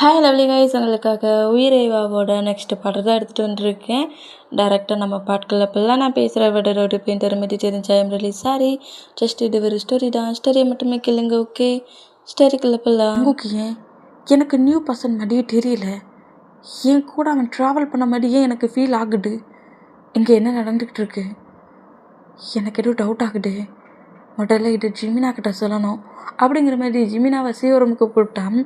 Hi lovely guys, உங்களுக்காக உயிரேவாவோட next பாட்டு தான் எடுத்துகிட்டு வந்துருக்கேன். டேரெக்டாக நம்ம பாட்டுக்குள்ள இப்போல்லாம் நான் பேசுகிற விட ஒரு பேன் தெரிஞ்சு தெரிஞ்சா ஐம் ரியலி சாரி. ஜஸ்ட் இது ஒரு ஸ்டோரி தான், ஸ்டோரியை மட்டுமே கேளுங்க. ஓகே, ஸ்டோரிக்குள்ள போகலாம். உங்களுக்கு ஏன் எனக்கு நியூ பர்சன் மாதிரியே தெரியல, என் கூட அவன் ட்ராவல் பண்ண மாதிரியே எனக்கு ஃபீல் ஆகுது. இங்கே என்ன நடந்துக்கிட்டு இருக்கு, எனக்கு எதுவும் டவுட் ஆகுது. முதல்ல இது ஜிமினா கிட்ட சொல்லணும் அப்படிங்கிற மாதிரி ஜிமினாவை ரூமுக்கு கூப்பிட்டான்.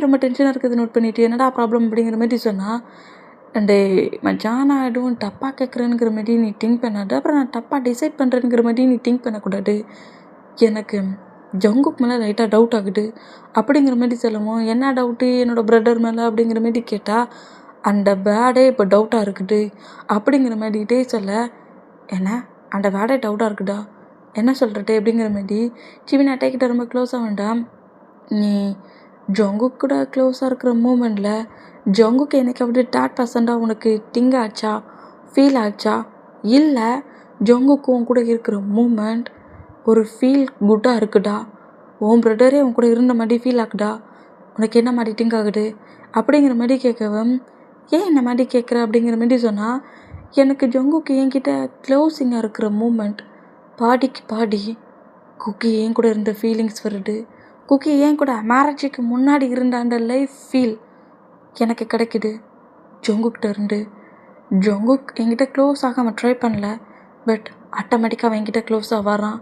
ரொம்ப டென்ஷனாக இருக்குது, நோட் பண்ணிவிட்டு என்னடா ப்ராப்ளம் அப்படிங்கிற மாதிரி சொன்னால், டே மச்சான், நான் எதுவும் தப்பாக கேட்குறேங்கிற மாதிரி நீ திங்க் பண்ணாது, அப்புறம் நான் தப்பாக டிசைட் பண்ணுறேங்கிற மாதிரி நீ திங்க் பண்ணக்கூடாது. எனக்கு ஜங்குக் மேலே லைட்டாக டவுட் ஆகுது அப்படிங்கிற மாதிரி சொல்லவும், என்ன டவுட்டு என்னோடய பிரதர் மேலே அப்படிங்கிற மாதிரி கேட்டால், அந்த பேடே இப்போ டவுட்டாக இருக்குது அப்படிங்கிற மாதிரிட்டே சொல்ல, என்ன அந்த பேடே டவுட்டாக இருக்குதா, என்ன சொல்கிறது அப்படிங்கிற மாதிரி சிவின் அட்டைக்கிட்ட ரொம்ப க்ளோஸாக வேண்டாம். நீ ஜங்குக் கூட க்ளோஸாக இருக்கிற மூமெண்ட்டில் ஜங்குக்கு என்னைக்காவது தேர்ட் பர்சண்டாக உனக்கு திங்க் ஆச்சா, ஃபீல் ஆச்சா? இல்லை ஜங்குக்கும் கூட இருக்கிற மூமெண்ட் ஒரு ஃபீல் குட்டாக இருக்குதா? உன் பிரதரே உன் கூட இருந்த மாதிரி ஃபீல் ஆகுதா? உனக்கு என்ன மாதிரி திங்க் ஆகுது அப்படிங்கிற மாதிரி கேட்கவும், ஏன் என்ன மாதிரி கேட்குற அப்படிங்கிற மாதிரி சொன்னால், எனக்கு ஜங்குக்கு என்கிட்ட க்ளோஸிங்காக இருக்கிற மூமெண்ட் பாடிக்கு பாடி குக்கி ஏன் கூட இருந்த ஃபீலிங்ஸ் வருது. குக்கி ஏன் கூட மேரேஜுக்கு முன்னாடி இருந்த அந்த லைஃப் ஃபீல் எனக்கு கிடைக்குது ஜங்குக்கிட்ட இருந்து. ஜங்குக் என்கிட்ட க்ளோஸ் ஆக அவன் ட்ரை பண்ணல, பட் ஆட்டோமேட்டிக்காக அவன் என்கிட்ட க்ளோஸாக வரான்.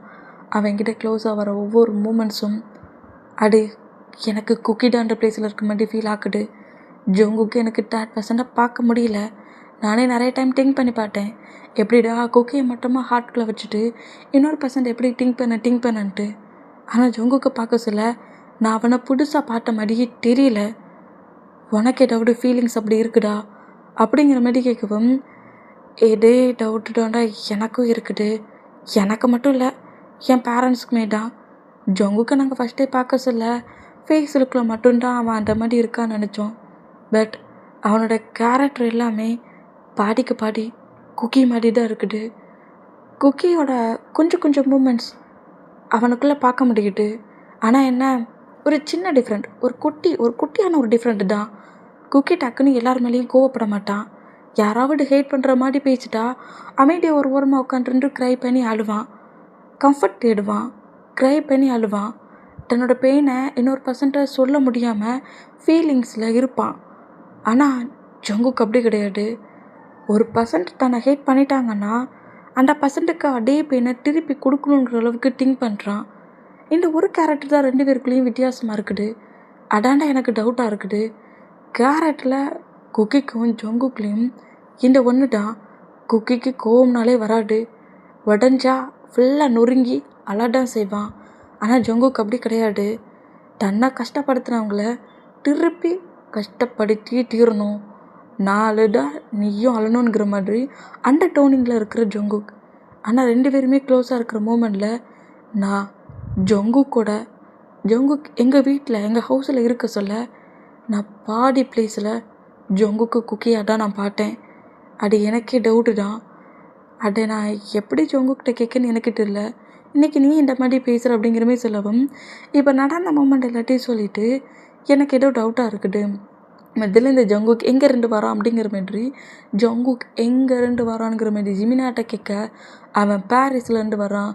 அவன் என்கிட்ட க்ளோஸாக வர ஒவ்வொரு மூமெண்ட்ஸும் அது எனக்கு குக்கிடான்ற பிளேஸில் இருக்க மாதிரி ஃபீல் ஆகுது. ஜங்குக்கு எனக்கு 30% பார்க்க முடியல. நானே நிறைய டைம் திங்க் பண்ணி பார்த்தேன், எப்படிடா குக்கியை மட்டுமா ஹார்ட்குள்ளே வச்சுட்டு இன்னொரு பர்சன்ட் எப்படி திங்க் பண்ணன்ட்டு. ஆனால் ஜங்குக்கு பார்க்க சொல்ல நான் அவனை புதுசாக பார்த்த மாதிரியே தெரியல. உனக்கு ஏதாவது ஃபீலிங்ஸ் அப்படி இருக்குதா அப்படிங்கிற மாதிரி கேட்கவும், இதே டவுட்டு தான்டா எனக்கும் இருக்குது. எனக்கு மட்டும் இல்லை, என் பேரண்ட்ஸுக்குமே தான். ஜங்குக்கு நாங்கள் ஃபஸ்ட்டே பார்க்க சொல்ல ஃபேஸ் லுக்கில் மட்டும்தான் அவன் அந்த மாதிரி இருக்கான்னு நினச்சோம். பட் அவனோட கேரக்டர் எல்லாமே பாடிக்கு பாடி குக்கி மாதிரி தான் இருக்குது. குக்கியோட கொஞ்சம் மூமெண்ட்ஸ் அவனுக்குள்ளே பார்க்க முடியுது. ஆனால் என்ன, ஒரு சின்ன டிஃப்ரெண்ட், ஒரு குட்டியான ஒரு டிஃப்ரெண்ட் தான். குக்கி டக்குன்னு எல்லார் மேலேயும் கோவப்பட மாட்டான். யாராவது ஹேட் பண்ணுற மாதிரி பேசிட்டா அமைதியாக ஒரு ஓரமாக உட்காந்துட்டு க்ரை பண்ணி அழுவான், கம்ஃபர்ட் தேடுவான், க்ரை பண்ணி அழுவான். தன்னோட பெயினை இன்னொரு பர்சன்ட்டை சொல்ல முடியாமல் ஃபீலிங்ஸில் இருப்பான். ஆனால் ஜங்குக் அப்படி கிடையாது. ஒரு பர்சன்ட் தன்னை ஹேட் பண்ணிட்டாங்கன்னா அந்த பர்சன்ட்டுக்கு அதே பெயினை திருப்பி கொடுக்கணுங்கிற அளவுக்கு திங்க் பண்ணுறான். இந்த ஒரு கேரக்டர் தான் ரெண்டு பேருக்குள்ளேயும் வித்தியாசமாக இருக்குது. அதாண்டா எனக்கு டவுட்டாக இருக்குது. கேரக்டரில் குக்கிக்கும் ஜங்குக்லேயும் இந்த ஒன்று தான். குக்கிக்கு கோவம்னாலே வராது, உடஞ்சா ஃபுல்லாக நொறுங்கி அழதான் செய்வான். ஆனால் ஜங்குக் அப்படி கிடையாது. தன்னை கஷ்டப்படுத்துனவங்கள திருப்பி கஷ்டப்படுத்தி தீரணும், நான் அழுதா நீயும் அழணுங்கிற மாதிரி அந்த டோனிங்கில் இருக்கிற ஜங்குக். ஆனால் ரெண்டு பேருமே க்ளோஸாக இருக்கிற மூமெண்ட்டில் நான் ஜங்குக் எங்கள் வீட்டில் எங்கள் ஹவுஸில் இருக்க சொல்ல நான் பாதி பிளேஸில் ஜங்குக்கு குக்கியாக தான் நான் பார்த்தேன். அது எனக்கே டவுட்டு தான். அதை நான் எப்படி ஜங்குக்கிட்ட கேட்கன்னு எனக்கு தெரியல. இன்றைக்கி நீ இந்த மாதிரி பேசுகிற அப்படிங்கிற மாதிரி சொல்லவும், இப்போ நடந்த மூமெண்ட் எல்லாத்தையும் சொல்லிவிட்டு எனக்கு ஏதோ டவுட்டாக இருக்குது. முதல்ல இந்த ஜங்குக் எங்கேருந்து வரான் அப்படிங்கிற மாதிரி, ஜங்குக் எங்கேருந்து வரான்ங்கிற மாதிரி ஜிமினாட்ட கேட்க, அவன் பாரிஸ்லேருந்து வரான்,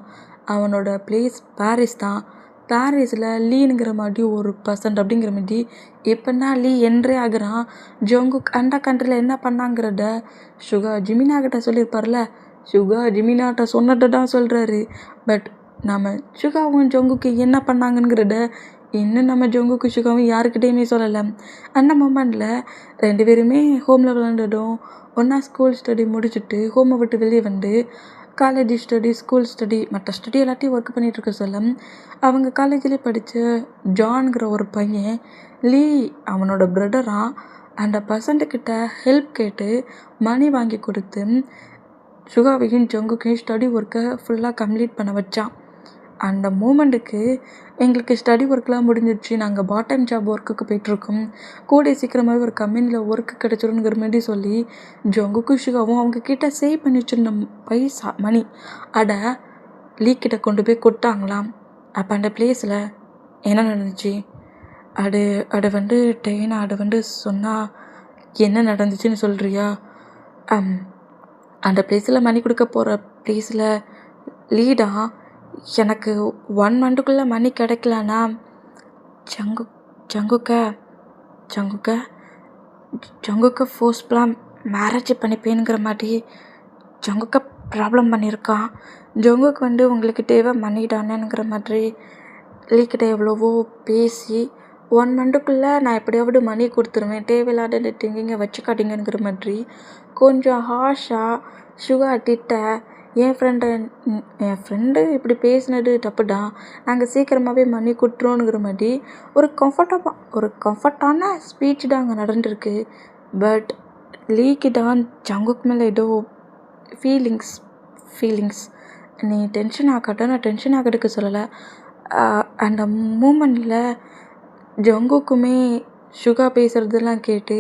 அவனோட பிளேஸ் பாரிஸ் தான், பாரிஸில் லீனுங்கிற மாதிரி ஒரு பர்சன்ட் அப்படிங்கிற மாதிரி. எப்படின்னா லீ என்ட்ரே ஆகுறான், ஜங்குக் அந்த கண்ட்ரியில் என்ன பண்ணாங்கிறத சுகா ஜிமினா கிட்ட சொல்லியிருப்பார்ல, சுகா ஜிமினாட்ட சொன்னதை தான் சொல்கிறாரு. பட் நம்ம சுகாவும் ஜங்குக்கு என்ன பண்ணாங்கங்கிறத இன்னும் நம்ம ஜங்குக்கு சுகாவும் யாருக்கிட்டேயுமே சொல்லலை. அந்த மூமெண்ட்டில் ரெண்டு பேருமே ஹோமில் விளாண்டதும் ஒன்றா ஸ்கூல் ஸ்டடி முடிச்சுட்டு ஹோமை விட்டு வெளியே வந்து காலேஜ் ஸ்டடி, ஸ்கூல் ஸ்டடி, மற்ற ஸ்டடி எல்லாத்தையும் ஒர்க் பண்ணிகிட்ருக்க சொல்ல, அவங்க காலேஜில் படித்த ஜான்கிற ஒரு பையன் லீ அவனோட பிரதராக அந்த பர்சன்ட்டுக்கிட்ட ஹெல்ப் கேட்டு மணி வாங்கி கொடுத்து சுகாவையும் ஜங்குக்கையும் ஸ்டடி ஒர்க்கை ஃபுல்லாக கம்ப்ளீட் பண்ண வச்சான். அந்த மூமெண்ட்டுக்கு எங்களுக்கு ஸ்டடி ஒர்க்லாம் முடிஞ்சிடுச்சு, நாங்கள் பார்ட் டைம் ஜாப் ஒர்க்குக்கு போய்ட்ருக்கோம், கூடிய சீக்கிரமாகவே ஒரு கம்பெனியில் ஒர்க்கு கிடச்சிருங்கிற மாதிரி சொல்லி ஜங்குக்கு சுகாவும் அவங்கக்கிட்ட சேவ் பண்ணி வச்சுருந்த பைசா மணி அதை லீக்கிட்ட கொண்டு போய் கொடுத்தாங்களாம். அப்போ அந்த பிளேஸில் என்ன நடந்துச்சு, அது அது வந்து டேனா அது வந்து சொன்னால் என்ன நடந்துச்சுன்னு சொல்கிறியா? அந்த ப்ளேஸில் மணி கொடுக்க போகிற ப்ளேஸில் லீடா எனக்கு 1 மந்த்துக்குள்ளே மணி கிடைக்கலனா ஜங்கு ஜங்குக்க ஜங்குக்க ஜங்குக்கு ஃபோர்ஸ்ஃபுல்லாக மேரேஜ் பண்ணிப்பேனுங்கிற மாதிரி ஜங்குக்க ப்ராப்ளம் பண்ணியிருக்கான். ஜங்குக்கு வந்து உங்களுக்கு தேவை மணி தானேங்கிற மாதிரி லீக்கிட்ட எவ்வளவோ பேசி 1 மந்த்துக்குள்ளே நான் எப்படியாவது மணி கொடுத்துருவேன், தேவையில்லாத திங்கிங்கை வச்சுக்காதீங்கிற மாதிரி கொஞ்சம் ஹார்ஷாக சுகா திட்ட என் ஃப்ரெண்டு இப்படி பேசினது தப்பு தான், நாங்கள் சீக்கிரமாகவே மணி கொடுத்துருவோங்கிற மாதிரி ஒரு கம்ஃபர்ட்டான ஸ்பீச் தான் அங்கே நடந்திருக்கு. பட் லீக்கு தான் ஜங்குக் மேலே ஏதோ ஃபீலிங்ஸ் நீ டென்ஷன் ஆகாட்ட, நான் டென்ஷன் ஆகிறதுக்கு சொல்லலை. அந்த மூமெண்ட்டில் ஜங்குக்குமே சுகா பேசுகிறதெல்லாம் கேட்டு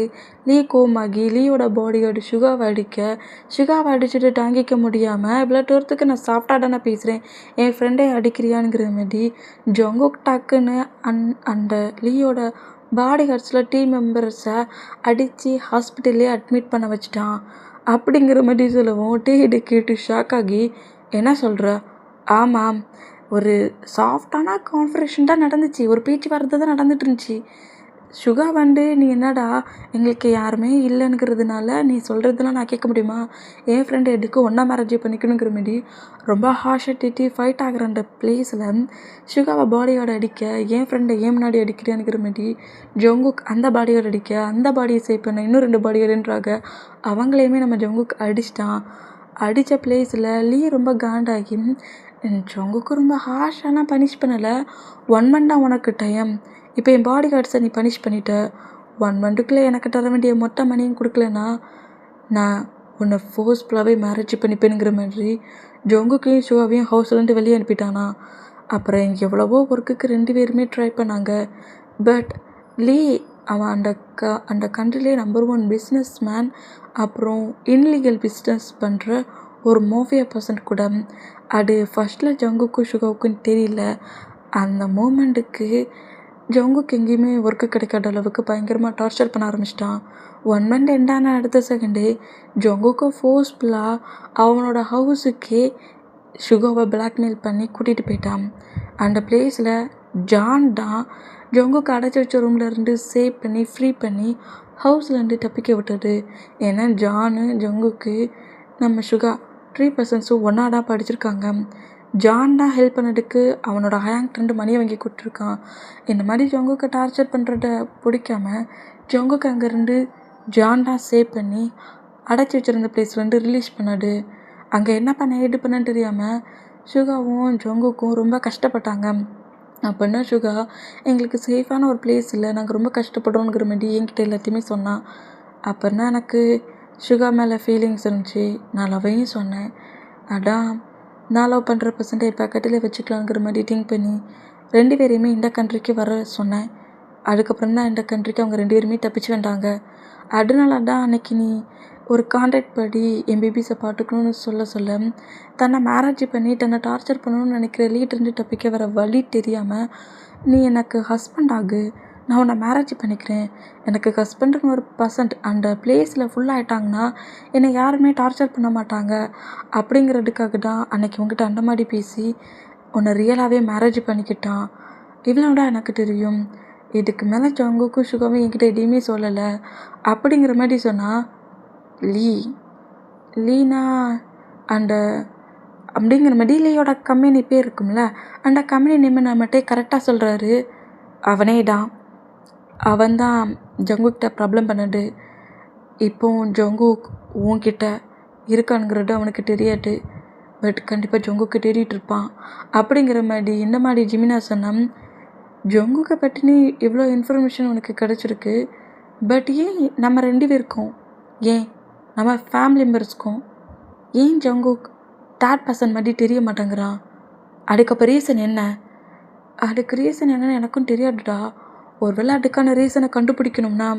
லீ கோமாகி லீயோட பாடி கார்டு சுகாவை அடிச்சுட்டு தாங்கிக்க முடியாமல் இவ்வளோ தூரத்துக்கு நான் சாஃப்டாக தானே பேசுகிறேன், என் ஃப்ரெண்டே அடிக்கிறியானுங்கிற மாதிரி ஜங்குக் டக்குன்னு அந்த லீயோட பாடி கார்ட்ஸில் டீம் மெம்பர்ஸை அடித்து ஹாஸ்பிட்டல்லே அட்மிட் பண்ண வச்சுட்டான் அப்படிங்கிற மாதிரி சொல்லவும் இதை கேட்டு ஷாக் ஆகி என்ன சொல்கிற? ஆமாம், ஒரு சாஃப்டான கான்வர்சேஷன் தான் நடந்துச்சு, ஒரு பேச்சுவார்த்தை தான் நடந்துட்டு இருந்துச்சு. சுகா வந்து நீ என்னடா எங்களுக்கு யாருமே இல்லைங்கிறதுனால நீ சொல்கிறதுலாம் நான் கேட்க முடியுமா, என் ஃப்ரெண்டு எதுக்கு ஒன்றா மேரேஜ் பண்ணிக்கணுங்கிற மாதிரி ரொம்ப ஹார்ஷாக திட்டி ஃபைட் ஆகிற அந்த ப்ளேஸில் சுகாவை பாடியோட அடிக்க என் ஃப்ரெண்டை ஏன் முன்னாடி அடிக்கிறேனுங்கிற மாதிரி ஜங்குக் அந்த பாடியோட அடிக்க அந்த பாடியை சேவ் பண்ண இன்னும் 2 பாடியோடுன்றாங்க. அவங்களையுமே நம்ம ஜங்குக் அடிச்சிட்டான். அடித்த ப்ளேஸில் லீ ரொம்ப காண்டாகி ஜங்குக்கு ரொம்ப ஹார்ஷாலாம் பனிஷ் பண்ணலை, 1 மந்த் தான் உனக்கு டைம், இப்போ என் பாடி கார்ட்ஸை நீ பனிஷ் பண்ணிட்ட, 1 மந்த்துக்குள்ளே எனக்கு தர வேண்டிய மொத்த மணியும் கொடுக்கலனா நான் உன்னை ஃபோர்ஸ்ஃபுல்லாகவே மேரேஜ் பண்ணிப்பேனுங்கிற மாதிரி ஜங்குக்கையும் ஷுவாவையும் ஹவுஸ்லேருந்து வெளியே அனுப்பிட்டானா. அப்புறம் எவ்வளவோ ஒர்க்குக்கு 2 பேருமே ட்ரை பண்ணாங்க. பட் லீ அவன் அந்த கண்ட்ரிலே நம்பர் 1 பிஸ்னஸ் மேன், அப்புறம் இன்லீகல் பிஸ்னஸ் பண்ணுற ஒரு மாஃபியா பர்சன் கூட. அது ஃபஸ்ட்டில் ஜங்குக்கும் சுகாவுக்கும் தெரியல. அந்த மூமெண்ட்டுக்கு ஜங்குக்கு எங்கேயுமே ஒர்க்கு கிடைக்காத அளவுக்கு பயங்கரமாக டார்ச்சர் பண்ண ஆரம்பிச்சிட்டான். 1 மந்த் எண்டான அடுத்த செகண்டே ஜங்குக்கு ஃபோர்ஸ்ஃபுல்லாக அவனோட ஹவுஸுக்கே சுகாவை பிளாக்மெயில் பண்ணி கூட்டிகிட்டு போயிட்டான். அந்த ப்ளேஸில் ஜான் தான் ஜங்குக்கு அடைச்சி வச்ச ரூம்லேருந்து சேவ் பண்ணி ஃப்ரீ பண்ணி ஹவுஸ்லேருந்து தப்பிக்க விட்டது. ஏன்னா ஜங்குக்கு நம்ம சுகா 3 பர்சன்ஸும் ஒன்றா தான் படிச்சிருக்காங்க. ஜான் தான் ஹெல்ப் பண்ணதுக்கு அவனோட ஹேங்க்லேருந்து மணியை வாங்கி கொடுத்துருக்கான். இந்த மாதிரி ஜங்குக்கு டார்ச்சர் பண்ணுறத பிடிக்காம ஜங்குக்கு அங்கேருந்து ஜான் தான் சேவ் பண்ணி அடைச்சி வச்சுருந்த ப்ளேஸ்லேருந்து ரிலீஸ் பண்ணாது. அங்கே என்ன பண்ண ஏது பண்ணன்னு தெரியாமல் சுகாவும் ஜங்குக்கும் ரொம்ப கஷ்டப்பட்டாங்க. அப்படின்னா சுகா எங்களுக்கு சேஃபான ஒரு பிளேஸ் இல்லை, நாங்கள் ரொம்ப கஷ்டப்படுறோங்கிற மாதிரி என்கிட்ட எல்லாத்தையுமே சொன்னான். அப்படின்னா எனக்கு சுகா மேலே ஃபீலிங்ஸ் இருந்துச்சு. நான் லவ்வையும் சொன்னேன். அதான் நான் லவ் பண்ணுற பர்சன்ட்டை பக்கத்தில் வச்சுக்கலாங்கிற மாதிரி திங்க் பண்ணி 2 பேரையுமே இந்த கண்ட்ரிக்கு வர சொன்னேன். அதுக்கப்புறம் தான் இந்த கண்ட்ரிக்கு அவங்க 2 பேருமே தப்பிச்சு வந்தாங்க. அதனால தான் அன்னைக்கு நீ ஒரு கான்ட்ராக்ட் படி எம்பிபிஎஸை பார்த்துக்கணும்னு சொல்ல தன்னை மேரேஜ் பண்ணி தன்னை டார்ச்சர் பண்ணணும்னு நினைக்கிற லீட்ருந்து தப்பிக்க வர வழி தெரியாமல் நீ எனக்கு ஹஸ்பண்ட் ஆகு, நான் உன்னை மேரேஜ் பண்ணிக்கிறேன், எனக்கு ஹஸ்பண்டுன்னு ஒரு பர்சன்ட் அந்த ப்ளேஸில் ஃபுல்லாகிட்டாங்கன்னா என்னை யாருமே டார்ச்சர் பண்ண மாட்டாங்க அப்படிங்கிறதுக்காக தான் அன்றைக்கி உங்ககிட்ட அந்த மாதிரி பேசி உன்னை ரியலாகவே மேரேஜ் பண்ணிக்கிட்டான். இவ்வளோடா எனக்கு தெரியும். இதுக்கு மேலே ஜங்குக்கும் சுகாவும் என்கிட்ட எதையுமே சொல்லலை அப்படிங்கிற மாதிரி சொன்னால் லீனா அந்த அப்படிங்கிற மாதிரி லீயோட கம்பெனி பேர் இருக்கும்ல, அந்த கம்பெனி நேம் நம்மகிட்ட கரெக்டாக சொல்கிறாரு. அவனே தான், அவன்தான் ஜங்குக்கிட்ட ப்ராப்ளம் பண்ணது. இப்போ ஜங்குக் உன்கிட்ட இருக்கானுங்கிறது அவனுக்கு தெரியாது. பட் கண்டிப்பாக ஜங்குக்கு தேடிட்டுருப்பான் அப்படிங்கிற மாதிரி இந்த மாதிரி ஜிமினா சொன்னான். ஜங்குக்கை பற்றினி இவ்வளோ இன்ஃபர்மேஷன் உனக்கு கிடச்சிருக்கு. பட் ஏன் நம்ம 2 பேருக்கும், ஏன் நம்ம ஃபேமிலி மெம்பர்ஸ்க்கும் ஏன் ஜங்குக் தேர்ட் பர்சன் மாதிரி தெரிய மாட்டேங்கிறான்? அதுக்கு ரீசன் என்ன? அதுக்கு ரீசன் என்னன்னு எனக்கும் தெரியாதுடா. ஒருவேளை அதுக்கான ரீசனை கண்டுபிடிக்கணும்னா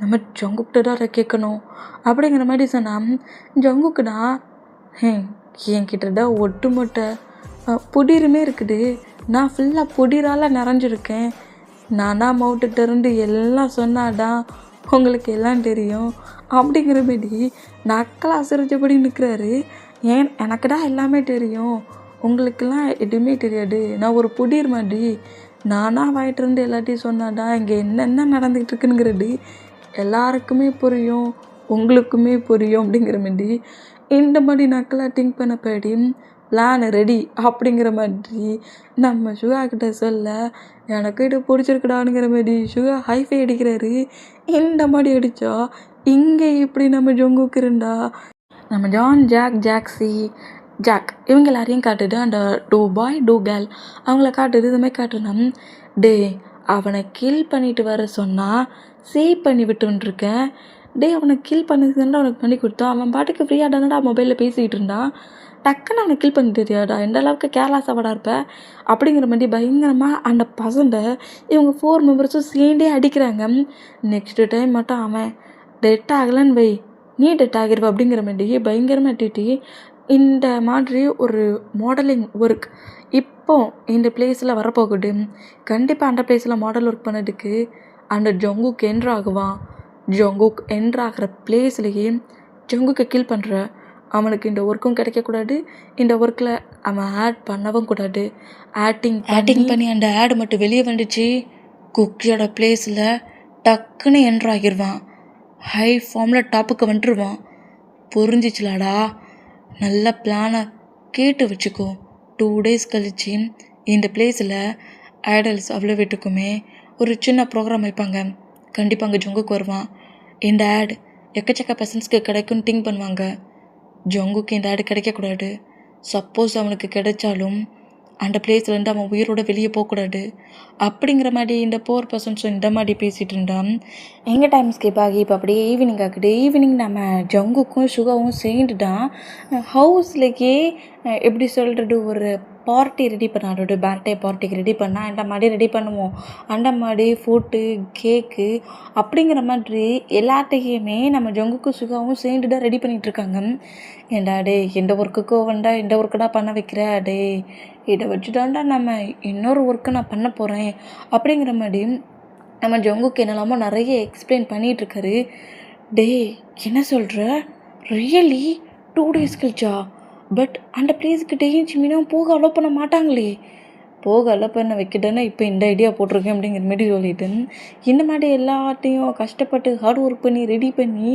நம்ம ஜங்குக்கிட்ட தான் அதை கேட்கணும் அப்படிங்கிற மாதிரி சொன்னான். ஜங்குக்கு தான் என்கிட்ட தான் ஒட்டுமொட்டை புதிருமே இருக்குது, நான் ஃபுல்லாக புதிரால் நிறைஞ்சிருக்கேன், நானா மவுட்டுக்கிட்ட இருந்து எல்லாம் சொன்னாடா உங்களுக்கு எல்லாம் தெரியும் அப்படிங்கிற மாரி நக்கலா சிரிச்சபடி நிற்கிறாரு. ஏன் எனக்குடா எல்லாமே தெரியும், உங்களுக்கெல்லாம் எதுவுமே தெரியாது, நான் ஒரு புதிர் மாதிரி, நானாக வாயிட்டு இருந்து எல்லாத்தையும் சொன்னாடா இங்கே என்னென்ன நடந்துக்கிட்டு இருக்குங்கிறது எல்லாருக்குமே புரியும், உங்களுக்குமே புரியும் அப்படிங்கிற மாரி இந்த மாதிரி நக்கலாக திங்க் பண்ணப்படி பிளான் ரெடி அப்படிங்கிற மாதிரி நம்ம சுகா கிட்ட சொல்ல, எனக்கு இது பிடிச்சிருக்குடானுங்கிற மாதிரி சுகா ஹைஃபை அடிக்கிறாரு. இந்த மாதிரி அடித்தா இங்கே இப்படி நம்ம ஜொங்குக்கு இருந்தா நம்ம ஜான், ஜாக், ஜாக்ஸி, ஜாக் இவங்க எல்லாரையும் காட்டுது. அந்த டூ பாய் டூ கேர்ள் அவங்கள காட்டுது. இதுமாதிரி காட்டுனா, டே அவனை கில் பண்ணிட்டு வர சொன்னால் சேவ் பண்ணி விட்டுருக்கேன், டே அவனை கில் பண்ணதுன்னா அவனுக்கு பண்ணி கொடுத்தோம், அவன் பாட்டுக்கு ஃப்ரீயாக தானடா மொபைலில் பேசிக்கிட்டு இருந்தான், டக்குன்னு அவனை கில் பண்ணி தெரியாடா, எந்த அளவுக்கு கேர்லாஸாக இருப்பேன் அப்படிங்கிற மாதிரி பயங்கரமாக அந்த பசங்க இவங்க 4 மெம்பர்ஸும் சேர்ந்தே அடிக்கிறாங்க. நெக்ஸ்ட்டு டைம் மட்டும் அவன் டெட் ஆகலன்னு வை, நீ டெட் ஆகிருவ அப்படிங்கிற மாதிரி பயங்கரமாக திட்டி இந்த மாதிரி ஒரு மாடலிங் ஒர்க் இப்போ இந்த பிளேஸில் வரப்போகுது. கண்டிப்பாக அந்த பிளேஸில் மாடல் ஒர்க் பண்ணதுக்கு அந்த ஜொங்குக் என்ட்ராகுவான். ஜொங்குக் என்ட்ராகிற பிளேஸ்லேயே ஜொங்குக்கை கில் பண்ணுற அவனுக்கு இந்த ஒர்க்கும் கிடைக்கக்கூடாது, இந்த ஒர்க்கில் அவன் ஆட் பண்ணவும் கூடாது. ஆக்டிங் பண்ணி அந்த ஆடு மட்டும் வெளியே வந்துச்சு, குக்கியோட பிளேஸில் டக்குன்னு என்ட்ராகிடுவான், ஹை ஃபார்மில் டாப்புக்கு வந்துடுவான். புரிஞ்சிச்சுலாடா, நல்ல பிளானை கேட்டு வச்சுக்கோ. 2 days கழிச்சு இந்த பிளேஸில் ஐடல்ஸ் அவ்வளோ வீட்டுக்குமே ஒரு சின்ன ப்ரோக்ராம் வைப்பாங்க. கண்டிப்பாக அங்கே ஜொங்குக்கு வருவான். இந்த ஆட் எக்கச்சக்க பர்சன்ஸ்க்கு கிடைக்கும்னு திங்க் பண்ணுவாங்க. ஜொங்குக்கு இந்த ஆடு கிடைக்கக்கூடாது. சப்போஸ் அவனுக்கு கிடைச்சாலும் அந்த பிளேஸ்லேருந்து அவன் உயிரோட வெளியே போகக்கூடாது அப்படிங்கிற மாதிரி இந்த 4 பர்சன்ஸும் இந்த மாதிரி பேசிகிட்டு இருந்தான். எங்கள் டைம் ஸ்கிப் ஆகி இப்போ அப்படியே ஈவினிங் ஆகுது. ஈவினிங் நம்ம ஜங்குக்கும் சுகாவும் சேர்ந்து தான் ஹவுஸ்லேயே எப்படி சொல்கிறது ஒரு பார்ட்டி ரெடி பண்ணாரோட பர்த்டே பார்ட்டிக்கு ரெடி பண்ணால் அந்த மாதிரி ரெடி பண்ணுவோம். அந்த மாதிரி ஃபுட்டு, கேக்கு அப்படிங்கிற மாதிரி எல்லாத்தையுமே நம்ம ஜங்குக்கும் சுகாவும் சேர்ந்து தான் ரெடி பண்ணிகிட்ருக்காங்க. ஏண்டா டே எந்த ஒர்க்குக்கோ வந்தா இந்த ஒர்க்குடா பண்ண வைக்கிற, டே இதை வச்சு தாண்டா நம்ம இன்னொரு ஒர்க்கை நான் பண்ண போகிறேன் அப்படிங்கிற மாதிரி நம்ம ஜங்குக்கு என்னெல்லாமோ நிறைய எக்ஸ்பிளைன் பண்ணிகிட்ருக்காரு. டே என்ன சொல்கிற, ரியலி 2 days கழிச்சா? பட் அந்த பிளேஸுக்கு டேயும் சிம்மினும் போக அலோவ் பண்ண மாட்டாங்களே. போக அலோவ் பண்ண வைக்கிட்டேன்னா இப்போ இந்த ஐடியா போட்டிருக்கேன் அப்படிங்கிற மாதிரி சொல்லிட்டு இந்த மாதிரி எல்லாத்தையும் கஷ்டப்பட்டு ஹார்ட் ஒர்க் பண்ணி ரெடி பண்ணி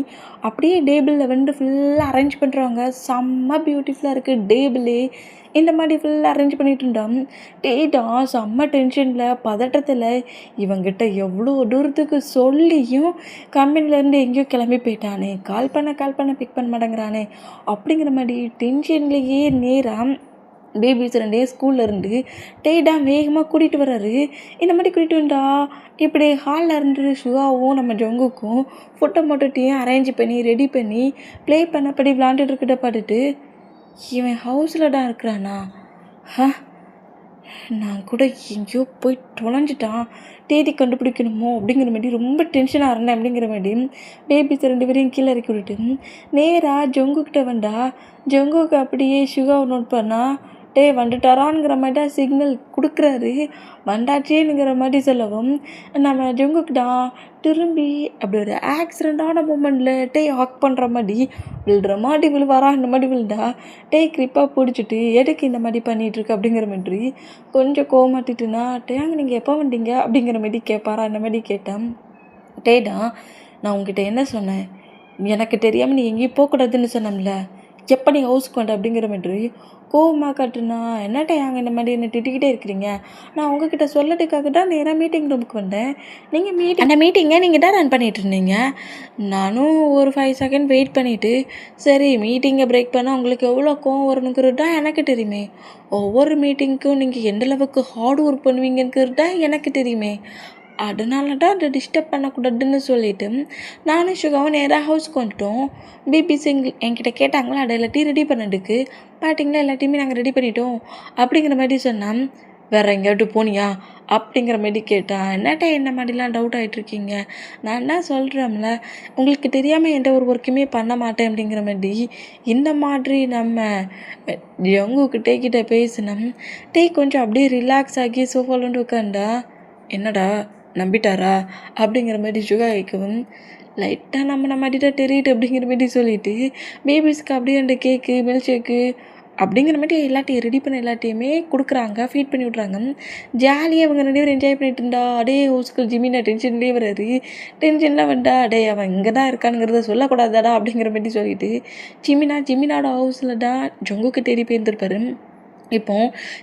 அப்படியே டேபிளில் வந்து ஃபுல்லாக அரேஞ்ச் பண்ணுறாங்க. செம்ம பியூட்டிஃபுல்லாக இருக்குது டேபிளே. இந்த மாதிரி ஃபுல்லாக அரேஞ்ச் பண்ணிகிட்டு இருந்தான். டேடா செம்ம டென்ஷனில் பதட்டத்தில் இவங்கிட்ட எவ்வளோ தூரத்துக்கு சொல்லியும் கம்பெனிலேருந்து எங்கேயோ கிளம்பி போயிட்டானே, கால் பண்ண பிக் பண்ண மாட்டேங்கிறானே அப்படிங்கிற மாதிரி டென்ஷன்லேயே நேராக பேபிஸ் 2 ஸ்கூலில் இருந்து டேடா வேகமாக கூட்டிகிட்டு வர்றாரு. இந்த மாதிரி கூட்டிகிட்டு வந்தா இப்படி ஹாலில் இருந்து சுகாவும் நம்ம ஜங்குக்கும் ஃபுட்டை மட்டும் அரேஞ்ச் பண்ணி ரெடி பண்ணி ப்ளே பண்ணப்படி விளாண்டுட்டு இருக்கிட்ட பார்த்துட்டு இவன் ஹவுஸில் தான் இருக்கிறானா, நான் கூட எங்கேயோ போய் தொலைஞ்சிட்டான், தேதி கண்டுபிடிக்கணுமோ அப்படிங்கிற மாதிரி ரொம்ப டென்ஷனாக இருந்தேன் அப்படிங்கிற மாதிரி பேபிஸ் 2 பேரையும் கீழே இறக்கி விட்டுட்டு நேராக ஜங்குக்கிட்ட வந்தா ஜங்குக்கு அப்படியே சுகாவை நோட் பண்ணா டே வந்துட்டாரான்ங்கிற மாதிரி தான் சிக்னல் கொடுக்குறாரு. வந்தாச்சேனுங்கிற மாதிரி சொல்லவும் நம்ம ஜங்குக்கிட்ட திரும்பி அப்படி ஒரு ஆக்சிடெண்ட்டான மூமெண்ட்டில் டே ஹாக் பண்ணுற மாதிரி விழுற மாதிரி விழுவாரா, இந்த மாதிரி விழுந்தா டே கிரிப்பாக பிடிச்சிட்டு எதுக்கு இந்த மாதிரி பண்ணிகிட்ருக்கு அப்படிங்கிற மாதிரி கொஞ்சம் கோவமாட்டிட்டுனா டேங்க நீங்கள் எப்போ வந்தீங்க அப்படிங்கிற மாதிரி கேட்பாரா. இந்த மாதிரி கேட்டேன். டேடா நான் உங்ககிட்ட என்ன சொன்னேன், எனக்கு தெரியாமல் நீ எங்கேயும் போகக்கூடாதுன்னு சொன்னோம்ல, எப்போ நீ ஹவுஸ்க்கு வந்த அப்படிங்கிற மாதிரி கோவமாக காட்டுனா என்னட்டே அங்கே இந்த மாதிரி என்ன திட்டிக்கிட்டே இருக்கிறீங்க, நான் உங்ககிட்ட சொல்லதுக்காக தான் நேராக மீட்டிங் ரூமுக்கு வந்தேன், நீங்கள் அந்த மீட்டிங்கை நீங்கள் தான் ரன் பண்ணிகிட்டு இருந்தீங்க, நானும் ஒரு 5 செகண்ட் வெயிட் பண்ணிவிட்டு சரி மீட்டிங்கை பிரேக் பண்ணால் உங்களுக்கு எவ்வளோ கோவம் வரணுங்கிறது தான் எனக்கு தெரியுமே, ஒவ்வொரு மீட்டிங்க்கும் நீங்கள் எந்த அளவுக்கு ஹார்ட் ஒர்க் பண்ணுவீங்கிறது தான் எனக்கு தெரியுமே, அதனால தான் அதை டிஸ்டர்ப் பண்ணக்கூடாதுன்னு சொல்லிவிட்டு நானும் சுகாவும் நேராக ஹவுஸ்க்கு வந்துட்டோம். பிபிசி என்கிட்ட கேட்டாங்களா அதை எல்லாத்தையும் ரெடி பண்ணதுக்கு, பார்த்தீங்களா எல்லாத்தையுமே நாங்கள் ரெடி பண்ணிட்டோம் அப்படிங்கிற மாதிரி சொன்னான். வேறு எங்கேயாவது போனியா அப்படிங்கிற மாதிரி கேட்டான். என்னட்டா என்ன மாதிரிலாம் டவுட் ஆகிட்ருக்கீங்க, நான் தான் சொல்கிறேன்ல உங்களுக்கு தெரியாமல் எந்த ஒரு ஒர்க்குமே பண்ண மாட்டேன் அப்படிங்கிற மாதிரி இந்த மாதிரி நம்ம ஜங்குக்கிட்டே பேசினோம். கொஞ்சம் அப்படியே ரிலாக்ஸ் ஆகி சோஃபாலோண்டு உட்காண்டா என்னடா நம்பிட்டாரா அப்படிங்கிற மாதிரி சுகா கேட்கவும், லைட்டாக நம்ம மாட்டிட்டா தெரியுது அப்படிங்கிற மாதிரி சொல்லிட்டு பேபிஸ்க்கு அப்படியே அந்த கேக்கு மில்க் ஷேக்கு அப்படிங்கிற மாதிரி எல்லாத்தையும் ரெடி பண்ண எல்லாத்தையுமே கொடுக்குறாங்க, ஃபீட் பண்ணி விட்றாங்க. ஜாலியாக அவங்க 2 பேரும் என்ஜாய் பண்ணிட்டு இருந்தா. அடே ஹவுஸ்குள் ஜிமினா டென்ஷன்லேயே வராரு. டென்ஷன்லாம் வந்தா, அடே அவன் இங்கே தான் இருக்கானுங்கிறத சொல்லக்கூடாதாடா அப்படிங்கிற மாதிரி சொல்லிட்டு ஜிமினாவோட ஹவுஸில் தான் ஜங்குக்கு தேடி போயிருந்திருப்பாரு. இப்போ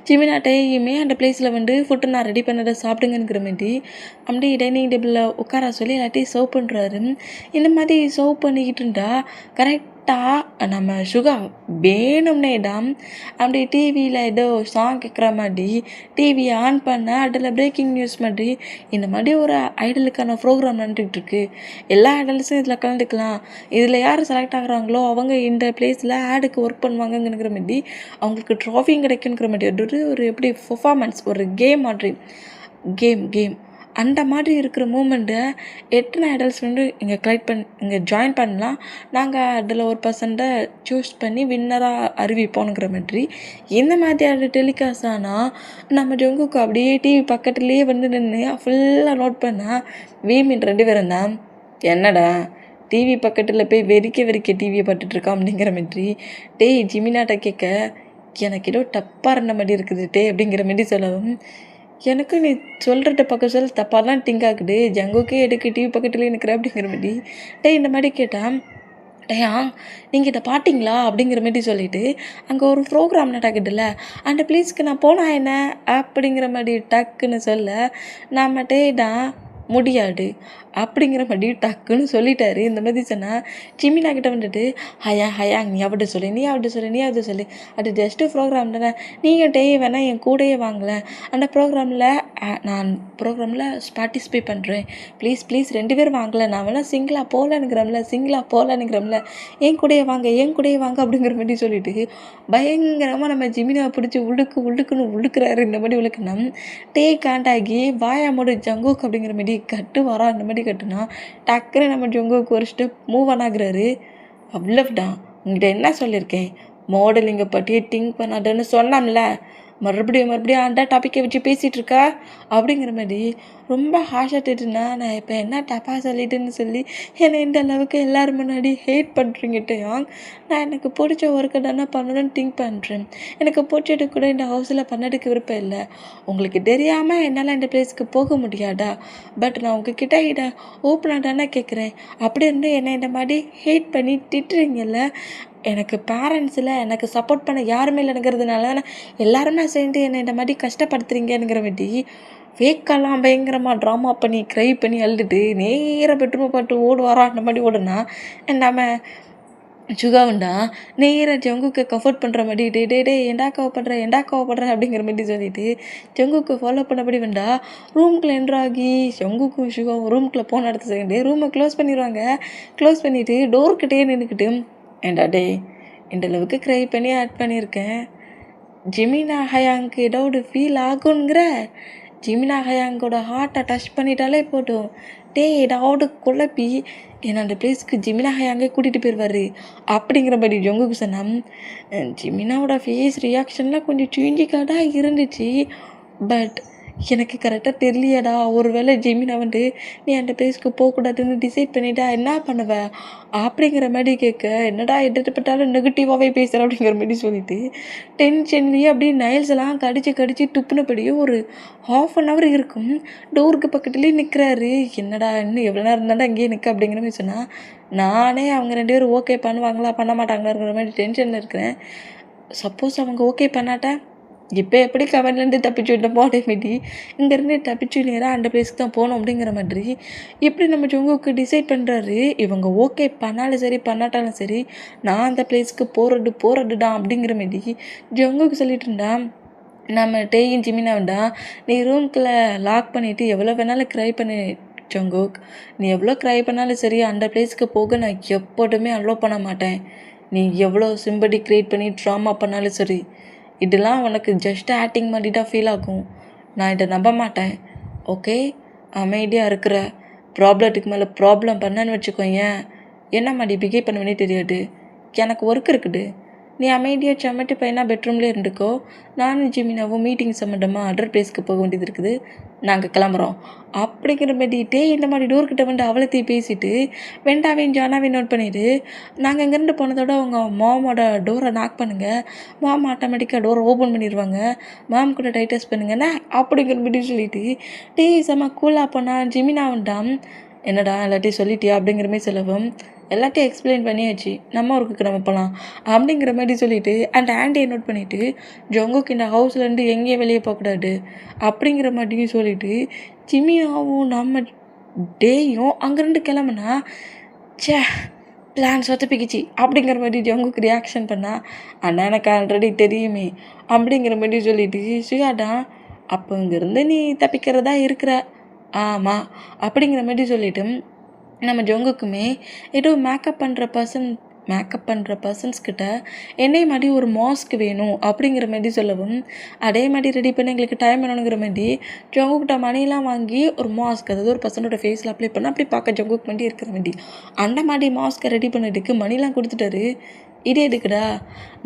ஜிமினாட்டையுமே அந்த பிளேஸில் ஃபுட்டு நான் ரெடி பண்ணதை சாப்பிடுங்கிற மாதிரி அப்படியே டைனிங் டேபிளில் உட்கார சொல்லி எல்லாத்தையும் சர்வ் பண்ணுறாரு. இந்த மாதிரி சர்வ் பண்ணிக்கிட்டு இருந்தா கரெக்டாக நம்ம சுகா வேணும்னே தான் அப்படி டிவியில் ஏதோ சாங் கேட்குற மாதிரி டிவியை ஆன் பண்ண அதில் பிரேக்கிங் நியூஸ் மாதிரி இந்த மாதிரி ஒரு ஐடலுக்கான ப்ரோக்ராம் நடந்துகிட்ருக்கு. எல்லா ஐடல்ஸும் இதில் கலந்துக்கலாம். இதில் யார் செலக்ட் ஆகுறாங்களோ அவங்க இந்த பிளேஸில் ஆடுக்கு ஒர்க் பண்ணுவாங்கங்கிற மாதிரி அவங்களுக்கு ட்ராஃபியும் கிடைக்குங்கிற மாதிரி ஒரு எப்படி பர்ஃபார்மன்ஸ் ஒரு கேம் மாதிரி கேம் அந்த மாதிரி இருக்கிற மூமெண்ட்டை எத்தனை ஐடல்ஸ் இங்கே ஜாயின் பண்ணலாம். நாங்கள் அதில் ஒரு பர்சன்ட்டை சூஸ் பண்ணி வின்னராக அறிவிப்போங்கிற மாதிரி இந்த மாதிரி அது டெலிகாஸ்ட் ஆனால் நம்ம ஜங்குக்கு அப்படியே டிவி பக்கத்துலேயே நின்று ஃபுல்லாக நோட் பண்ணால் வீமின் 2 பேரும் தான், என்னடா டிவி பக்கத்தில் போய் வெறிக்க டிவியை பார்த்துட்ருக்கான் அப்படிங்கிற மாதிரி டேய் ஜிமினாட்ட கேட்க, எனக்கு ஏதோ டப்பாக இருந்த மாதிரி இருக்குது டே அப்படிங்கிற மாதிரி சொல்லவும், எனக்கு நீ சொல்கிறத பக்கம் சொல்ல தப்பாக தான் திங்க் ஆகுது, ஜங்குக்கே எடுக்கு டிவி பக்கத்துலேயே நிற்கிற அப்படிங்கிற மாதிரி டே இந்த மாதிரி கேட்டான். டேயா நீங்கள் இதை பார்த்தீங்களா அப்படிங்கிற மாதிரி சொல்லிவிட்டு அங்கே ஒரு ப்ரோக்ராம் நடக்குதுல்ல அந்த ப்ளீஸ்க்கு நான் போனா என்ன அப்படிங்கிற மாதிரி டக்குன்னு சொல்ல நாம் டேதான் முடியாது அப்படிங்கிற மாதிரி டக்குன்னு சொல்லிட்டாரு. இந்த மாதிரி சொன்னால் ஜிமினா கிட்ட ஹயா நீ அவட்ட சொல்லு அது ஜஸ்ட்டு ப்ரோக்ராம் தானே, நீங்கள் டே வேணால் என் கூடையே வாங்கலை, அந்த நான் ப்ரோக்ராமில் பார்ட்டிசிபேட் பண்ணுறேன், ப்ளீஸ் 2 பேரும் வாங்கலை, நான் வேணால் சிங்கிளாக போகலனுங்கிறோம்ல என் கூடையே வாங்க அப்படிங்கிற மாதிரி சொல்லிட்டு பயங்கரமாக நம்ம ஜிமினாவை பிடிச்சி உள்ளுக்குன்னு உள்ளுக்குறாரு. இந்த மாதிரி உள்ளுக்குன்னா டே காண்டாகி வாயாமோட ஜங்குக் அப்படிங்கிற மாதிரி கட்டு வரா அந்த மாதிரி கட்டுனா டக்குன்னு நம்ம ஜங்குக்கு ஒரு ஸ்டெப் மூவ் ஆனாகிறாரு. அவ்வளவுதான், உங்கள்கிட்ட என்ன சொல்லியிருக்கேன், மாடலிங்கை பற்றியே திங்க் பண்ணாதன்னு சொன்னான்ல, மறுபடியும் அந்த டாப்பிக்கை வச்சு பேசிகிட்டு இருக்கா அப்படிங்கிற மாதிரி ரொம்ப ஹாஷாக திட்டுனா, நான் இப்போ என்ன தப்பாக சொல்லிட்டுன்னு சொல்லி என்னை இந்த அளவுக்கு எல்லோரும் முன்னாடி ஹேட் பண்ணுறீங்கிட்டையும் நான் எனக்கு பிடிச்ச ஒர்க்கை தானே பண்ணணும்னு திங்க் பண்ணுறேன். எனக்கு பிடிச்சது கூட இந்த ஹவுஸில் பண்ணதுக்கு விருப்பம் இல்லை. உங்களுக்கு தெரியாமல் என்னால் இந்த பிளேஸ்க்கு போக முடியாதா, பட் நான் உங்ககிட்ட இதை ஓப்பனாக தானே கேட்குறேன். அப்படி இருந்து என்னை இந்த மாதிரி ஹேட் பண்ணி திட்டுறீங்கல்ல, எனக்கு பேரண்ட்ஸில் எனக்கு சப்போர்ட் பண்ண யாருமே இல்லைங்கிறதுனால தானே எல்லாருமே சேர்ந்து என்னை இந்த மாதிரி கஷ்டப்படுத்துறீங்கிற மாதிரி ஃபேக்கெல்லாம் பயங்கரமாக ட்ராமா பண்ணி க்ரை பண்ணி அழுதுட்டு நேராக பெட்ரூமை பார்த்து ஓடுவாரா அந்த மாதிரி ஓடுனா நம்ம சுகாவுண்டா நேராக ஜங்குக்கு கம்ஃபர்ட் பண்ணுற மாதிரி டே ஏண்டா கோவப்படுறேன் அப்படிங்கிற மாதிரி சொல்லிட்டு ஜங்குக்கு ஃபாலோ பண்ணபடி வேண்டா ரூம்குள்ளே என்ட்ராகி ஜங்குக்கும் சுகாவும் ரூம்குள்ளே போன அடுத்த செகண்டு ரூமை க்ளோஸ் பண்ணிடுவாங்க. க்ளோஸ் பண்ணிவிட்டு டோர்கிட்டே நின்றுக்கிட்டு, ஏண்டா டே இந்த அளவுக்கு க்ரை பண்ணி ஆட் பண்ணியிருக்கேன், ஜிமினா ஹயாங்க்கு ஏதாவது ஃபீல் ஆகுங்கிற, ஜிமினா ஹயாங்கோட ஹார்ட்டை டச் பண்ணிட்டாலே போட்டோம், டே ஏதாவது குழப்பி என்னை அந்த பிளேஸ்க்கு ஜிமினா ஹயாங்கே கூட்டிகிட்டு போயிடுவார் அப்படிங்கிற மாதிரி ஜங்குக்கு சொன்னான். ஜிமினாவோட ஃபேஸ் ரியாக்ஷன்லாம் கொஞ்சம் சேஞ்சிக்காக இருந்துச்சு, பட் எனக்கு கரெக்டாக தெரியலையாடா, ஒரு வேளை ஜிமினா நீ அந்த பிளேஸ்க்கு போகக்கூடாதுன்னு டிசைட் பண்ணிட்டா என்ன பண்ணுவ அப்படிங்கிற மாதிரி கேட்க, என்னடா எதிர்ப்பட்டாலும் நெகட்டிவாகவே பேசுகிற அப்படிங்கிற மாதிரி சொல்லிட்டு டென்ஷன்லேயே அப்படியே நைல்ஸ் எல்லாம் கடிச்சு துப்புனபடியே ஒரு 1/2 hour இருக்கும் டோருக்கு பக்கத்துலேயே நிற்கிறாரு. என்னடா இன்னும் எவ்வளோ நேரம் இருந்தாண்டா அங்கேயே நிற்க அப்படிங்கிற மாதிரி சொன்னால், நானே அவங்க 2 பேரும் ஓகே பண்ணுவாங்களா பண்ண மாட்டாங்களாங்கிற மாதிரி டென்ஷனில் இருக்கிறேன். சப்போஸ் அவங்க ஓகே பண்ணாட்டா இப்போ எப்படி கவர்லேருந்து தப்பிச்சு விட்டோமோ அதே மாரி இங்கேருந்து தப்பிச்சு நேராக அந்த பிளேஸ்க்கு தான் போகணும் அப்படிங்கிற மாதிரி இப்படி நம்ம ஜங்குக்கு டிசைட் பண்ணுறாரு. இவங்க ஓகே பண்ணாலும் சரி பண்ணாட்டாலும் சரி நான் அந்த பிளேஸ்க்கு போகிறது தான் அப்படிங்கிற மாரி ஜங்குக்கு சொல்லிட்டு இருந்தான். நம்ம டேயும் ஜிமினா நீ ரூம்குள்ளே லாக் பண்ணிவிட்டு எவ்வளோ வேணாலும் க்ரை பண்ணி ஜங்குக், நீ எவ்வளோ க்ரை பண்ணாலும் சரி அந்த பிளேஸ்க்கு போக நான் எப்போதுமே அலோவ் பண்ண மாட்டேன். நீ எவ்வளோ சிம்படி க்ரியேட் பண்ணி ட்ராமா பண்ணாலும் சரி, இதெல்லாம் உனக்கு ஜஸ்ட் ஆக்டிங் மாதிரி தான் ஃபீல் ஆகும். நான் இதை நம்ப மாட்டேன். ஓகே, அமைதியாக இருக்கிற, ப்ராப்ளத்துக்கு மேலே ப்ராப்ளம் பண்ணேன்னு வச்சுக்கோங்க, என்ன மாதிரி பிஹேவ் பண்ணுவேனே தெரியாது. எனக்கு ஒர்க் இருக்குது, நீ அமைதியாக சமட்டு பையனா பெட்ரூம்லேயே இருந்துக்கோ. நானும் ஜிமினாவும் மீட்டிங் சம்மந்தமாக அட்ரஸ் பிளேஸ்க்கு போக வேண்டியது இருக்குது, நாங்கள் கிளம்புறோம் அப்படிங்கிற மாட்டிகிட்டே இந்த மாதிரி டோர்கிட்ட வந்து அவளத்தையும் பேசிட்டு வெண்டாவையும் ஜானாவையும் நோட் பண்ணிவிட்டு நாங்கள் இங்கேருந்து போனதோட உங்கள் மாமோட டோரை நாக் பண்ணுங்கள், மாம் ஆட்டோமேட்டிக்காக டோரை ஓப்பன் பண்ணிடுவாங்க, மாம் கூட டைட்டஸ் பண்ணுங்கண்ணா அப்படிங்கிற மாதிரி சொல்லிவிட்டு செம்ம கூலாக போனால் ஜிமினா வண்டாம். என்னடா எல்லாத்தையும் சொல்லிட்டியா அப்படிங்கிற மாதிரி சொல்லவும், எல்லாத்தையும் எக்ஸ்பிளைன் பண்ணியாச்சு, நம்ம ஊருக்கு நம்ம போகலாம் அப்படிங்கிற மாதிரி சொல்லிவிட்டு அந்த ஆண்டியை நோட் பண்ணிவிட்டு ஜொங்குக்கு இந்த ஹவுஸ்லேருந்து எங்கேயும் வெளியே போகக்கூடாது அப்படிங்கிற மாதிரியும் சொல்லிவிட்டு ஜிமினாவும் நம்ம டேயும் அங்கேருந்து கிளம்புனா சே பிளான் சொத்தப்பிக்கிச்சு அப்படிங்கிற மாதிரி ஜொங்குக்கு ரியாக்ஷன் பண்ணால் அண்ணா எனக்கு ஆல்ரெடி தெரியுமே அப்படிங்கிற மாதிரி சொல்லிவிட்டு சுயாடா அப்போ இங்கேருந்து நீ தப்பிக்கிறதா இருக்கிற ஆமாம் அப்படிங்கிற மாதிரி சொல்லிவிட்டு நம்ம ஜொங்குக்குமே ஏதோ மேக்கப் பண்ணுற பர்சன்ஸ்கிட்ட என்னை மாதிரி ஒரு மாஸ்க் வேணும் அப்படிங்கிற மாதிரி சொல்லவும் அதே மாதிரி ரெடி பண்ணி எங்களுக்கு டைம் வேணுங்கிற மாதிரி ஜொங்குக்கிட்ட மணிலாம் வாங்கி ஒரு மாஸ்க், அதாவது ஒரு பர்சனோட ஃபேஸில் அப்ளை பண்ண அப்படி பார்க்க ஜொங்குக்கு மாதிரி இருக்கிற மாதிரி அந்த மாதிரி மாஸ்க்கை ரெடி பண்ணதுக்கு மணிலாம் கொடுத்துட்டாரு. இது எதுக்குடா,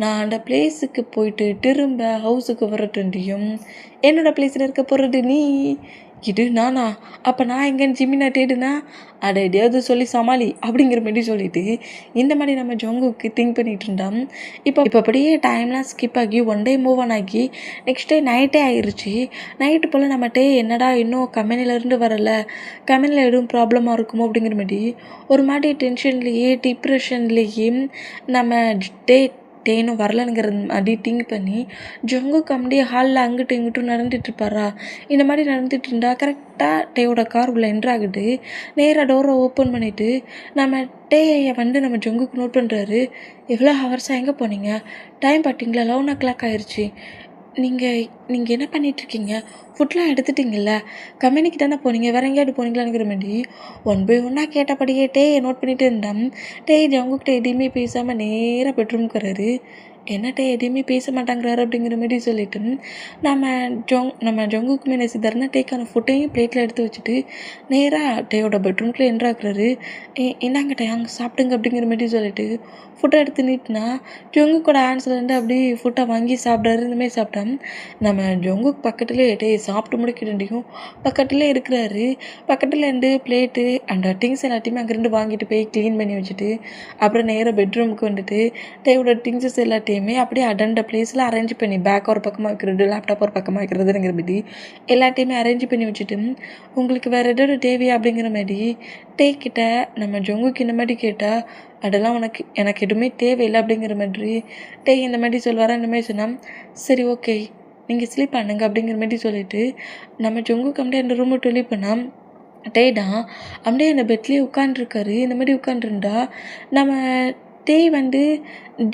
நான் அந்த பிளேஸுக்கு போயிட்டு திரும்ப ஹவுஸுக்கு வரட்டுண்டியும் என்னோடய பிளேஸில் இருக்க போகிறது நீ, இது நானா, அப்போ நான் எங்கேன்னு ஜிமினா தேடுனா அதை எதையாவது சொல்லி சமாளி அப்படிங்கிற மாதிரி சொல்லிட்டு இந்த மாதிரி நம்ம ஜொங்குக்கு திங்க் பண்ணிகிட்டு இருந்தோம். இப்போ அப்படியே டைம்லாம் ஸ்கிப் ஆகி ஒன் டே மூவ் ஆன் ஆகி நெக்ஸ்ட் டே நைட்டே ஆயிடுச்சு. நைட்டு போல் நம்மகிட்டே என்னடா இன்னும் கம்பெனிலேருந்து வரலை, கம்பெனியில் எதுவும் ப்ராப்ளமாக இருக்குமோ அப்படிங்கிற மாதிரி ஒரு மாதிரி டென்ஷன்லேயே டிப்ரெஷன்லேயே நம்ம டேனும் வரலனுங்கிறது மாதிரி திங்க் பண்ணி ஜொங்குக்கு அப்படியே ஹாலில் அங்கிட்டும் இங்கிட்டும் நடந்துட்டுருப்பாரா. இந்த மாதிரி நடந்துட்டு இருந்தால் கரெக்டாக டேயோட கார் உள்ள என்ட்ராகுது. நேராக டோரை ஓப்பன் பண்ணிவிட்டு நம்ம டேயை வந்து நம்ம ஜொங்குக்கு நோட் பண்ணுறாரு. எவ்வளோ ஹவர்ஸாக எங்கே போனீங்க, டைம் பார்த்தீங்களா, 11 ஆயிடுச்சு, நீங்கள் என்ன பண்ணிகிட்ருக்கீங்க, ஃபுட்லாம் எடுத்துட்டிங்கல்ல, கம்பெனிக்கு தானே போனீங்க, வேறு எங்கேயாவது போனீங்களாங்கிற மாதிரி ஒன் பை ஒன்னாக கேட்டபடியே டேயை நோட் பண்ணிகிட்டே இருந்தான். ஜொங்குக்கிட்ட எதையுமே பேசாமல் நேராக பெட்ரூம்க்கு வர்றாரு. என்னட்ட எதையுமே பேச மாட்டாங்கிறாரு அப்படிங்கிற மாதிரி சொல்லிட்டு நம்ம ஜொங்குக்குமே நெசிதாருன்னா டேக்கான ஃபுட்டையும் பிளேட்டில் எடுத்து வச்சுட்டு நேராக டேயோட பெட்ரூம்குள்ளே என்ட்ராக்குறாரு. இந்தாங்க டே அங்கே சாப்பிடுங்க அப்படிங்கிற மாதிரி சொல்லிட்டு ஃபுட்டை எடுத்து நீட்டினா ஜொங்குக்கோட ஹேண்ட்ஸ்லேருந்து அப்படியே ஃபுட்டை வாங்கி சாப்பிட்றாரு. இந்தமாதிரி சாப்பிட்டா நம்ம ஜொங்குக்கு பக்கத்துலேயே டே சாப்பிட்டு முடிக்கிட்டேண்டியும் பக்கத்துலேயே இருக்கிறாரு. பக்கத்தில் இருந்து பிளேட்டு அந்த திங்ஸ் எல்லாத்தையுமே அங்கேருந்து வாங்கிட்டு போய் க்ளீன் பண்ணி வச்சுட்டு அப்புறம் நேராக பெட்ரூமுக்கு வந்துட்டு டேயோட திங்ஸஸ் எல்லாத்தையுமே அப்படியே அடண்ட பிளேஸில் அரேஞ்ச் பண்ணி பேக் ஒரு பக்கமாக வைக்கிறது, லேப்டாப் ஒரு பக்கமாக வைக்கிறதுங்கிற மாதிரி எல்லாத்தையுமே அரேஞ்ச் பண்ணி வச்சுட்டு உங்களுக்கு வேறு ஏதோ தேவையா அப்படிங்கிற மாதிரி கிட்ட நம்ம ஜொங்குக்கு இந்த மாதிரி கேட்டால் அதெல்லாம் எனக்கு எதுவுமே தேவையில்லை அப்படிங்கிற மாதிரி இந்த மாதிரி சொல்வாரா. இந்த மாதிரி சொன்னால் சரி ஓகே நீங்கள் ஸ்லீப் பண்ணுங்க அப்படிங்கிற மாதிரி சொல்லிவிட்டு நம்ம ஜொங்குக்கு அப்படியே அந்த ரூமை டெலி பண்ணால் தான் அப்படியே அந்த பெட்லேயே உட்காண்ட்ருக்காரு. இந்த மாதிரி உட்காண்ட்ருந்தா நம்ம வந்து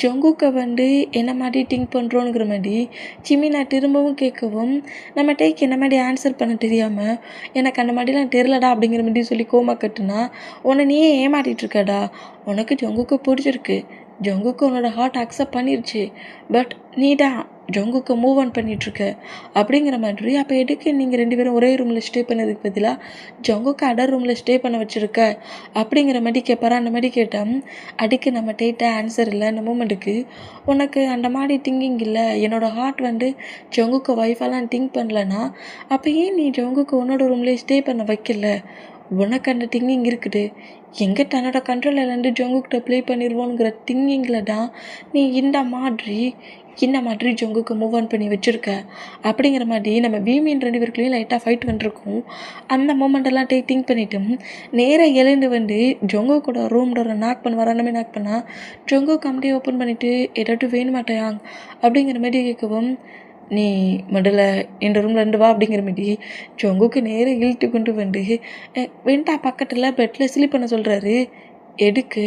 ஜொங்குக்கை வந்து என்ன மாதிரி திங்க் பண்ணுறோங்கிற மாதிரி ஜிமினா திரும்பவும் கேட்கவும் நம்ம என்ன மாதிரி ஆன்சர் பண்ண தெரியாமல் எனக்கு அந்த மாதிரிலாம் தெரிலடா அப்படிங்கிற மாதிரி சொல்லி கோமா கட்டுனா உன்னை நீயே ஏமாட்டிகிட்ருக்கடா, உனக்கு ஜொங்குக்கு பிடிச்சிருக்கு, ஜொங்குக்கு உன்னோட ஹார்ட் அக்செப்ட் பண்ணிருச்சு, பட் நீ தான் ஜொங்குக்கு மூவ் ஆன் பண்ணிகிட்ருக்க அப்படிங்கிற மாதிரி. அப்போ எதுக்கு நீங்கள் 2 பேரும் ஒரே ரூமில் ஸ்டே பண்ணதுக்கு பதிலாக ஜொங்குக்கு அதர் ரூமில் ஸ்டே பண்ண வச்சுருக்க அப்படிங்கிற மாதிரி கேட்பாரா. அந்த மாதிரி கேட்டால் அதுக்கு நம்ம ஆன்சர் இல்லை. அந்த மூமெண்ட்டுக்கு உனக்கு அந்த மாதிரி திங்கிங் இல்லை, என்னோடய ஹார்ட் வந்து ஜொங்குக்கு ஒய்ஃபெல்லாம் திங்க் பண்ணலன்னா அப்போ ஏன் நீ ஜொங்குக்கு உன்னோட ரூம்லேயே ஸ்டே பண்ண வைக்கல, உனக்கு அந்த திங்கிங் இருக்குது, எங்கே தன்னோட கண்ட்ரோல்லேருந்து ஜொங்குக்கிட்ட ப்ளே பண்ணிடுவோங்கிற திங்கிங்கில் தான் நீ இந்த மாதிரி ஜொங்குக்கு மூவ் ஆன் பண்ணி வச்சுருக்க அப்படிங்கிற மாதிரி நம்ம வீமின் 2 பேருக்குள்ளேயும் லைட்டாக ஃபைட் வந்துருக்கும். அந்த மூமெண்டெல்லாம் திங்க் பண்ணிவிட்டு நேராக எழுந்து வந்து ஜொங்கு கூட ரூம் டோரை நாக் பண்ணுவார். அந்த மாதிரி நாக் பண்ணால் ஜொங்கு கம்பெனி ஓப்பன் பண்ணிவிட்டு ஏதாட்டும் வேணும் மாட்டேயாங் அப்படிங்கிற மாதிரி கேட்கவும் நீ முதல்ல இந்த ரூமில் இருந்து வா அப்படிங்கிற மாதிரி ஜொங்குக்கு நேராக இழுத்து கொண்டு வந்து வெண்டா பக்கத்தில் பெட்டில் ஸ்லீப் பண்ண சொல்கிறாரு. எதுக்கு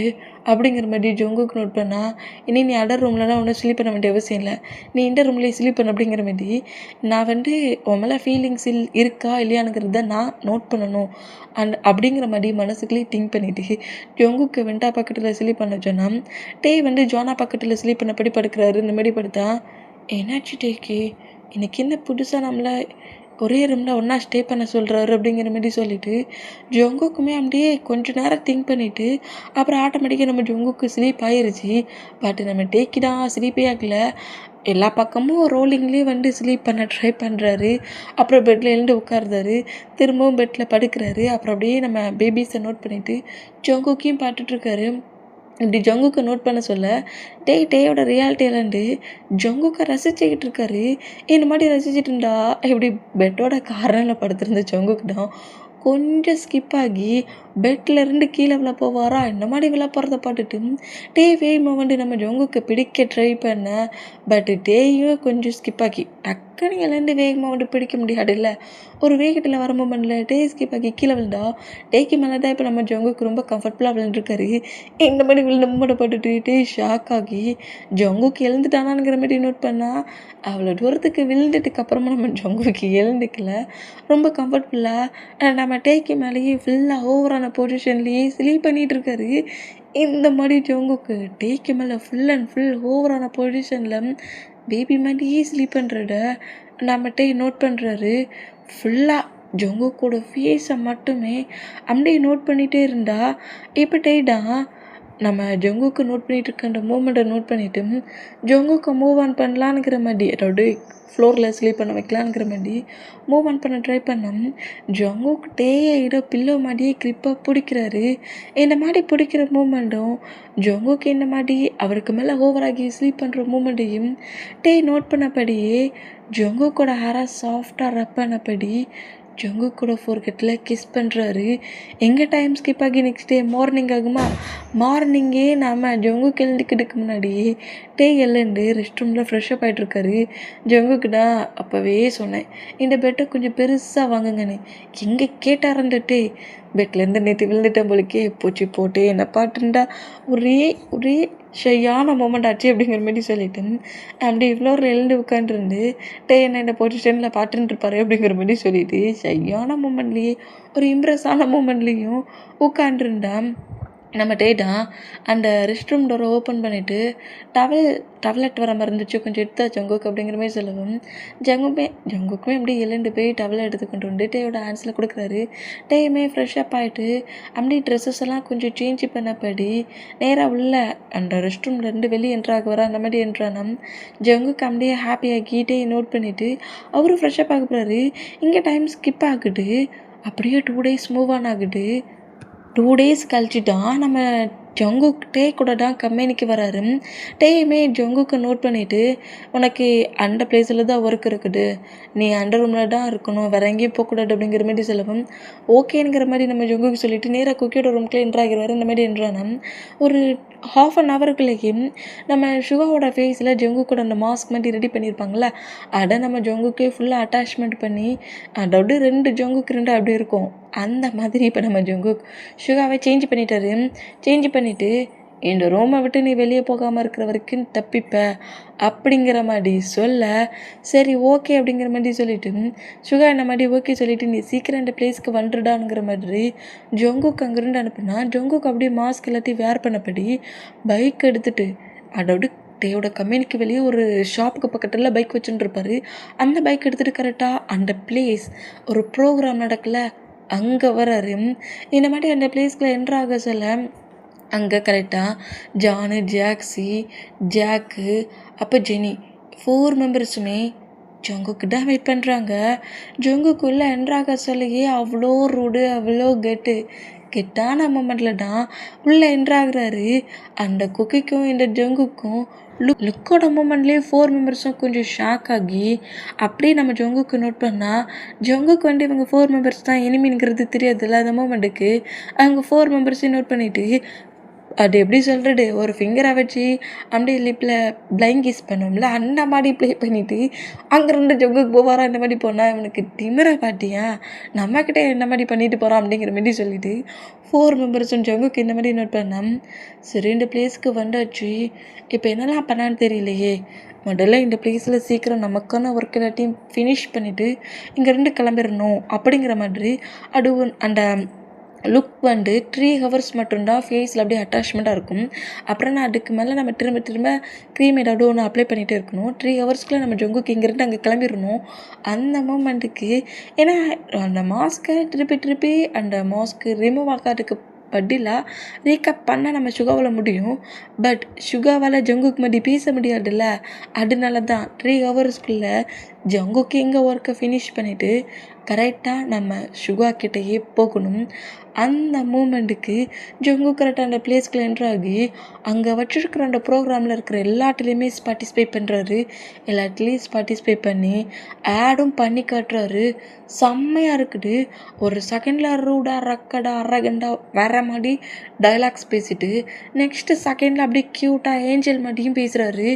அப்படிங்கிற மாதிரி ஜொங்குக்கு நோட் பண்ணால் இனி நீ அதர் ரூம்லலாம் ஒன்றும் ஸ்லீப் பண்ண வேண்டிய அவசியம் இல்லை, நீ இந்த ரூம்லேயே ஸ்லீப் பண்ண அப்படிங்கிற மாதிரி நான் வந்து உன் ஃபீலிங்ஸ் இருக்கா இல்லையானுங்கிறது தான் நான் நோட் பண்ணணும் அப்படிங்கிற மாதிரி மனசுக்குள்ளேயே திங்க் பண்ணிவிட்டு ஜொங்குக்கு வெண்டா பக்கத்தில் ஸ்லீப் பண்ண சொன்னால் வந்து ஜோனா பக்கத்தில் ஸ்லீப் பண்ணபடி படுக்கிறாரு. இந்த மாதிரி படுத்தா என்னாச்சு இன்னைக்கு என்ன புதுசாக நம்மளை ஒரே ரூமில் ஒன்றா ஸ்டே பண்ண சொல்கிறாரு அப்படிங்கிற மாதிரி சொல்லிட்டு ஜொங்குக்குமே அப்படியே கொஞ்ச நேரம் திங்க் பண்ணிவிட்டு அப்புறம் ஆட்டோமேட்டிக்காக நம்ம ஜொங்குக்கு ஸ்லீப் ஆயிடுச்சு. பட் நம்ம டேக்கி தான் ஸ்லீப்பே ஆகல. எல்லா பக்கமும் ரோலிங்லேயே வந்து ஸ்லீப் பண்ண ட்ரை பண்ணுறாரு. அப்புறம் பெட்டில் எழுந்து உட்காருறாரு, திரும்பவும் பெட்டில் படுக்கிறாரு. அப்புறம் அப்படியே நம்ம பேபிஸை நோட் பண்ணிவிட்டு ஜொங்குக்கையும் பார்த்துட்ருக்காரு. இப்படி ஜங்குக்கை நோட் பண்ண சொல்ல டேயோட ரியாலிட்டியிலேருந்து ஜங்குக்கை ரசிச்சுக்கிட்டு இருக்காரு. இந்த மாதிரி ரசிச்சுட்டு இருந்தா இப்படி பெட்டோட கார்னரில் படுத்திருந்த ஜங்குக்கு தான் கொஞ்சம் ஸ்கிப் ஆகி பெட்லேருந்து கீழே விழ போவாரா. இந்த மாதிரி விழ போகிறத பார்த்துட்டு வேகமாக வந்து நம்ம ஜங்குக்கு பிடிக்க ட்ரை பண்ண. பட் டேயும் கொஞ்சம் ஸ்கிப் ஆகி டக்குன்னு எழுந்து வேகமாக வந்து பிடிக்க முடியாது இல்லை. ஒரு வேகத்தில் வர மொமெண்ட்டில் டே ஸ்கிப் ஆகி கீழே விழுந்தா டேக்கு மேலே தான் இப்போ நம்ம ஜங்குக்கு ரொம்ப கம்ஃபர்டபுளாக விழுந்துருக்காரு. இந்த மாதிரி விழுந்த மூமெண்ட்டை பார்த்துட்டு டே ஷாக் ஆகி ஜங்குக்கு எழுந்துட்டானாங்கிற மாதிரி நோட் பண்ணால் அவ்வளோ தூரத்துக்கு விழுந்ததுக்கு அப்புறமா நம்ம ஜங்குக்கு எழுந்துக்கல. ரொம்ப கம்ஃபர்டபுளாக நம்ம டேக்கு மேலேயே ஃபுல்லாக ஓவரான பொசிஷன்லேயே ஸ்லீப் பண்ணிகிட்டு இருக்காரு. இந்த மாதிரி ஜங்குக்கு டேக்கு மேலே ஃபுல் அண்ட் ஃபுல் ஓவரான பொசிஷனில் பேபி மாதிரியே ஸ்லீப் பண்ணுறத நம்ம டே நோட் பண்ணுறாரு. ஃபுல்லாக ஜங்குக்கோட ஃபேஸை மட்டுமே அப்படியே நோட் பண்ணிகிட்டே இருந்தா இப்போ டேடா நம்ம ஜங்குக்கு நோட் பண்ணிகிட்டு இருக்க அந்த மூமெண்ட்டை நோட் பண்ணிவிட்டு ஜங்குக்கு மூவ் ஆன் பண்ணலான்ங்கிற மாதிரி, அதாவது ஃப்ளோரில் ஸ்லீப் பண்ண வைக்கலான்ங்கிற மாதிரி மூவ் ஆன் பண்ண ட்ரை பண்ணோம். ஜங்குக்கு டேயை இட பில்லோ மாதிரியே கிரிப்பாக பிடிக்கிறாரு. இந்த மாதிரி பிடிக்கிற மூமெண்ட்டும் ஜங்குக்கு இந்த மாதிரி அவருக்கு மேலே ஓவராகி ஸ்லீப் பண்ணுற மூமெண்ட்டையும் டே நோட் பண்ணபடியே ஜங்குக்கோட ஹேரை சாஃப்டாக ரப் பண்ணபடி ஜங்குக்கோட ஃபோர்கெட்டில் கிஸ் பண்ணுறாரு. எங்கே டைம் ஸ்கிப் ஆகி நெக்ஸ்ட் டே மார்னிங் ஆகுமா. மார்னிங்கே நம்ம ஜங்குக்கு எழுந்துக்கிறதுக்கு முன்னாடியே டே எழுந்து ரெஸ்ட் ரூமில் ஃப்ரெஷ்ஷப் ஆகிட்ருக்காரு. ஜங்குக்கு நான் அப்போவே சொன்னேன், இந்த பெட்டை கொஞ்சம் பெருசாக வாங்குங்கன்னு. எங்கே கேட்டாரன்ற டே பெட்லேருந்து நேற்று விழுந்துட்டேன் போலிக்கே பூச்சி போட்டு என்ன பாட்டுண்டா ஒரே ஷையான மூமெண்ட் ஆச்சு அப்படிங்கிற மாதிரி சொல்லிட்டு அப்படி ஃப்ளோரில் எழுந்து உட்காந்துருந்து டே என்ன இந்த பொசிஷனில் பாட்டுன்னு இருப்பாரு அப்படிங்கிற மாதிரி சொல்லிட்டு ஷையான மூமெண்ட்லேயே ஒரு இம்ப்ரெஸ்ஸான மூமெண்ட்லேயும் உட்காண்டிருந்தான். நம்ம டேட்டா அந்த ரெஸ்ட் ரூம் டோரை ஓப்பன் பண்ணிவிட்டு டவலெட் வர மாதிரி இருந்துச்சு, கொஞ்சம் எடுத்தா ஜங்குக்கு அப்படிங்கிற மாதிரி சொல்லவும் ஜங்குக்குமே அப்படியே எழுந்து போய் டவலை எடுத்து கொண்டு வந்து டேயோட ஹேண்ட்ஸில் கொடுக்குறாரு. டேயுமே ஃப்ரெஷ்ஷப் ஆகிட்டு அப்படியே ட்ரெஸ்ஸஸ் எல்லாம் கொஞ்சம் சேஞ்ச் பண்ணப்படி நேராக உள்ள அந்த ரெஸ்ட் ரூம்லேருந்து வெளியே என்ட்ராக வர அந்த மாதிரி என்ட்ரானா ஜங்குக்கு அப்படியே ஹாப்பியாகி டே நோட் பண்ணிவிட்டு அவரும் ஃப்ரெஷ்ஷப் ஆக போகிறாரு. இங்கே டைம் ஸ்கிப் ஆகுது. அப்படியே 2 days மூவ் ஆன் ஆகுது. 2 days கழிச்சு தான் நம்ம ஜங்குக் டே கூட தான் கம்பெனிக்கு வராரு. டேயுமே ஜங்குக்கு நோட் பண்ணிவிட்டு உனக்கு அந்த பிளேஸில் தான் ஒர்க் இருக்குது, நீ அந்த ரூமில் தான் இருக்கணும், வேறு எங்கேயும் போகக்கூடாது அப்படிங்கிற மாதிரி சொல்லவும் ஓகேங்கிற மாதிரி நம்ம ஜங்குக்கு சொல்லிவிட்டு நேராக குக்கியோட ரூம்க்குள்ளே என்ட்ராகிடுவார். இந்த மாதிரி என்ட்ரானா ஒரு 1/2 hourக்குள்ளேயும் நம்ம சிவாவோட ஃபேஸில் ஜங்குக்கோட அந்த மாஸ்க் மாதிரி ரெடி பண்ணியிருப்பாங்களே அதை நம்ம ஜங்குக்கே ஃபுல்லாக அட்டாச்மெண்ட் பண்ணி, அதாவது 2 ஜங்குக்கு 2 அப்படி இருக்கும். அந்த மாதிரி இப்போ நம்ம ஜங்குக் சிவாவை சேஞ்ச் பண்ணிட்டாரு. சேஞ்ச் பண்ணிவிட்டு இந்த ரூமை விட்டு நீ வெளியே போகாமல் இருக்கிற வரைக்கும் தப்பிப்ப அப்படிங்கிற மாதிரி சொல்ல, சரி ஓகே அப்படிங்கிற மாதிரி சொல்லிவிட்டு சுகா இந்த மாதிரி ஓகே சொல்லிவிட்டு நீ சீக்கிரம் இந்த பிளேஸ்க்கு வந்துடானுங்கிற மாதிரி ஜங்குக்கு அங்கேருந்து அனுப்புனா ஜங்குக்கு அப்படியே மாஸ்க் எல்லாத்தையும் வேர் பண்ணபடி பைக் எடுத்துகிட்டு, அதாவது டேயோட கம்பெனிக்கு வெளியே ஒரு ஷாப்புக்கு பக்கத்தில் பைக் வச்சுட்டு இருப்பாரு. அந்த பைக் எடுத்துகிட்டு கரெக்டாக அந்த பிளேஸ் ஒரு ப்ரோக்ராம் நடக்கல அங்கே வராரு. இந்த மாதிரி அந்த பிளேஸ்க்குள்ள என்ட்ராக சொல்ல அங்கே கரெக்டாக ஜானு, ஜாக்ஸி, ஜாக்கு, அப்போ ஜெனி 4 மெம்பர்ஸுமே ஜங்குக்கு தான் வெயிட் பண்ணுறாங்க. ஜங்குக்குள்ளே என்ட்ராக சொல்லியே அவ்வளோ ரூடு, அவ்வளோ கெட்டான மூமெண்ட்டில் தான் உள்ளே என்ட்ராகிறாரு. அந்த குக்கிக்கும் இந்த ஜங்குக்கும் லுக்கோட மூமெண்ட்லேயே 4 மெம்பர்ஸும் கொஞ்சம் ஷாக் ஆகி அப்படியே நம்ம ஜங்குக்கு நோட் பண்ணால் ஜங்குக்கு வந்து இவங்க 4 மெம்பர்ஸ் தான் எனிமிங்கிறது தெரியாதுல்ல. அந்த மூமெண்ட்டுக்கு அவங்க 4 மெம்பர்ஸையும் நோட் பண்ணிவிட்டு அது எப்படி சொல்கிறது, ஒரு ஃபிங்கரை வச்சு அப்படியே லிப்பில் பிளைங் கிஸ் பண்ணோம்ல அந்த மாதிரி ப்ளே பண்ணிவிட்டு அங்கேருந்து ஜங்குக்கு போவாரா. இந்த மாதிரி போனால் இவனுக்கு திமிரை பாட்டியா, நம்மக்கிட்ட இந்த மாதிரி பண்ணிட்டு போகிறான் அப்படிங்கிற மாதிரி சொல்லிவிட்டு 4 மெம்பர்ஸும் ஜங்குக்கு இந்த மாதிரி நோட் பண்ணேன். சரி இந்த பிளேஸ்க்கு வந்தாச்சு, இப்போ என்னெல்லாம் பண்ணான்னு தெரியலையே, முதல்ல இந்த பிளேஸில் சீக்கிரம் நமக்கான ஒர்க் எல்லாத்தையும் ஃபினிஷ் பண்ணிவிட்டு இங்கேருந்து கிளம்பிடணும் அப்படிங்கிற மாதிரி அது அந்த லுக் வந்து 3 ஹவர்ஸ் மட்டும்தான் ஃபேஸில் அப்படியே அட்டாச்மெண்ட்டாக இருக்கும். அப்புறம் நான் அதுக்கு மேலே நம்ம திரும்ப திரும்ப க்ரீம் ஏதாவது ஒன்று அப்ளை பண்ணிகிட்டே இருக்கணும். 3 ஹவர்ஸ்க்குள்ளே நம்ம ஜங்குக்கு இங்கேருந்து அங்கே கிளம்பிடணும். அந்த மூமெண்ட்டுக்கு ஏன்னா அந்த மாஸ்க்கை திருப்பி திருப்பி அந்த மாஸ்க்கு ரிமூவ் ஆகாதுக்கு பதிலாக ரீகப் பண்ண நம்ம சுகாவால் முடியும். பட் சுகாவால் ஜங்குக்கு மறுபடி பேச முடியாதுல்ல. அதனால தான் 3 ஹவர்ஸ்க்குள்ளே ஜங்குக்கு எங்கே ஒர்க்கை ஃபினிஷ் பண்ணிவிட்டு கரெக்டாக நம்ம சுகா கிட்டேயே போகணும். அந்த மூமெண்ட்டுக்கு ஜங்கு கரெக்டாக அந்த பிளேஸ்க்குள்ள என்ட்ரு ஆகி அங்கே வச்சுருக்கிற அந்த ப்ரோக்ராமில் இருக்கிற எல்லாத்துலேயுமே பார்ட்டிசிபேட் பண்ணுறாரு. எல்லாத்துலேயும் பார்ட்டிசிபேட் பண்ணி ஆடும் பண்ணி காட்டுறாரு. செம்மையாக இருக்குது. ஒரு செகண்டில் ரூடாக ரக்கடாக அரகண்டாக வேற மாதிரி டைலாக்ஸ் பேசிட்டு நெக்ஸ்ட்டு செகண்டில் அப்படியே க்யூட்டாக ஏஞ்சல் மாதிரியும் பேசுகிறாரு.